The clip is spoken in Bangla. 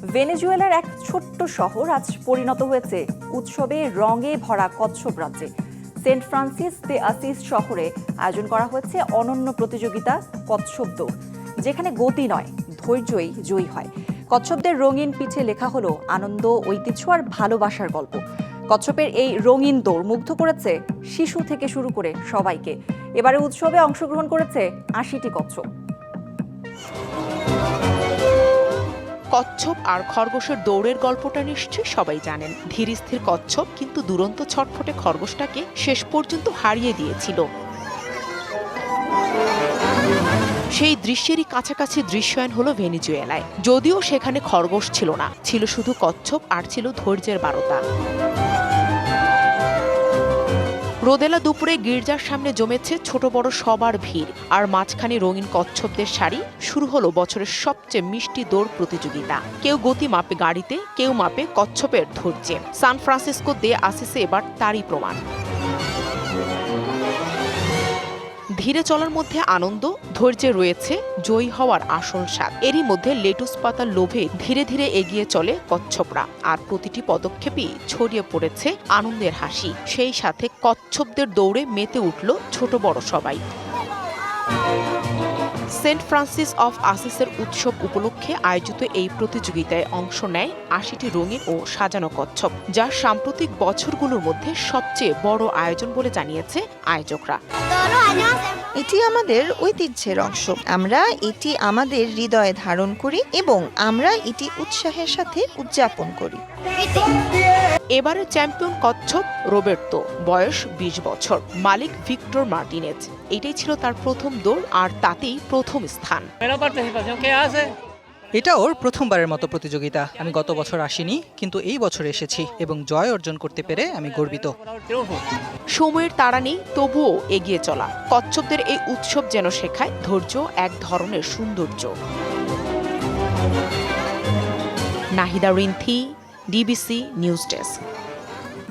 ভেনেজুয়েলার এক ছোট্ট শহর আজ পরিণত হয়েছে উৎসবে রঙে ভরা কচ্ছপ রাজ্যে। সেন্ট ফ্রান্সিস দে আসিস শহরে আয়োজন করা হয়েছে অনন্য প্রতিযোগিতা কচ্ছপ দৌড়, যেখানে গতি নয় ধৈর্যই জয়ী হয়। কচ্ছপদের রঙিন পিঠে লেখা হলো আনন্দ, ঐতিহ্য আর ভালোবাসার গল্প। কচ্ছপের এই রঙিন দৌড় মুগ্ধ করেছে শিশু থেকে শুরু করে সবাইকে। এবারে উৎসবে অংশগ্রহণ করেছে ৮০টি কচ্ছপ। কচ্ছপ আর খরগোশের দৌড়ের গল্পটা নিশ্চয়ই সবাই জানেন। ধীর স্থির কচ্ছপ কিন্তু দুরন্ত ছটফটে খরগোশটাকে শেষ পর্যন্ত হারিয়ে দিয়েছিল। সেই দৃশ্যেরই কাছাকাছি দৃশ্যায়ন হলো ভেনেজুয়েলায়। যদিও সেখানে খরগোশ ছিল না, ছিল শুধু কচ্ছপ আর ছিল ধৈর্যের বারতা। রোদেলা দুপুরে গির্জার সামনে জমেছে ছোট বড় সবার ভিড়, আর মাঝখানে রঙিন কচ্ছপদের সারি। শুরু হলো বছরের সবচেয়ে মিষ্টি দৌড় প্রতিযোগিতা। কেউ গতি মাপে গাড়িতে, কেউ মাপে কচ্ছপের ধৈর্যে। সান ফ্রান্সিসকো দে আসিসে এবার তারই প্রমাণ। ধীরে চলার মধ্যে আনন্দ, ধৈর্যে রয়েছে জয়ী হওয়ার আসল স্বাদ। এরই মধ্যে লেটুস পাতার লোভে ধীরে ধীরে এগিয়ে চলে কচ্ছপরা, আর প্রতিটি পদক্ষেপেই ছড়িয়ে পড়েছে আনন্দের হাসি। সেই সাথে কচ্ছপদের দৌড়ে মেতে উঠল ছোট বড় সবাই। সেন্ট ফ্রান্সিস অফ আসিসের উৎসব উপলক্ষে আয়োজিত এই প্রতিযোগিতায় অংশ নেয় ৮০টি রঙিন ও সাজানো কচ্ছপ, যা সাম্প্রতিক বছরগুলোর মধ্যে সবচেয়ে বড় আয়োজন বলে জানিয়েছে আয়োজকরা। এটি আমাদের ঐতিহ্যের অংশ। আমরা এটি আমাদের হৃদয়ে ধারণ করি এবং আমরা এটি উৎসাহের সাথে উদযাপন করি। এবারে চ্যাম্পিয়ন কচ্ছপ রোবের্তো, বয়স ২০ বছর। মালিক ভিক্টর মার্টিনেজ। এটাই ছিল তার প্রথম দৌড়, আর তাতেই প্রথম স্থান। এটা ওর প্রথমবারের মতো প্রতিযোগিতা। আমি গত বছর আসিনি, কিন্তু এই বছর এসেছি এবং জয় অর্জন করতে পেরে আমি গর্বিত। সময়ের তাড়া নেই, তবুও এগিয়ে চলা। কচ্ছপদের এই উৎসব যেন শেখায় ধৈর্য এক ধরনের সৌন্দর্য। Nahida Rinthi, DBC news desk.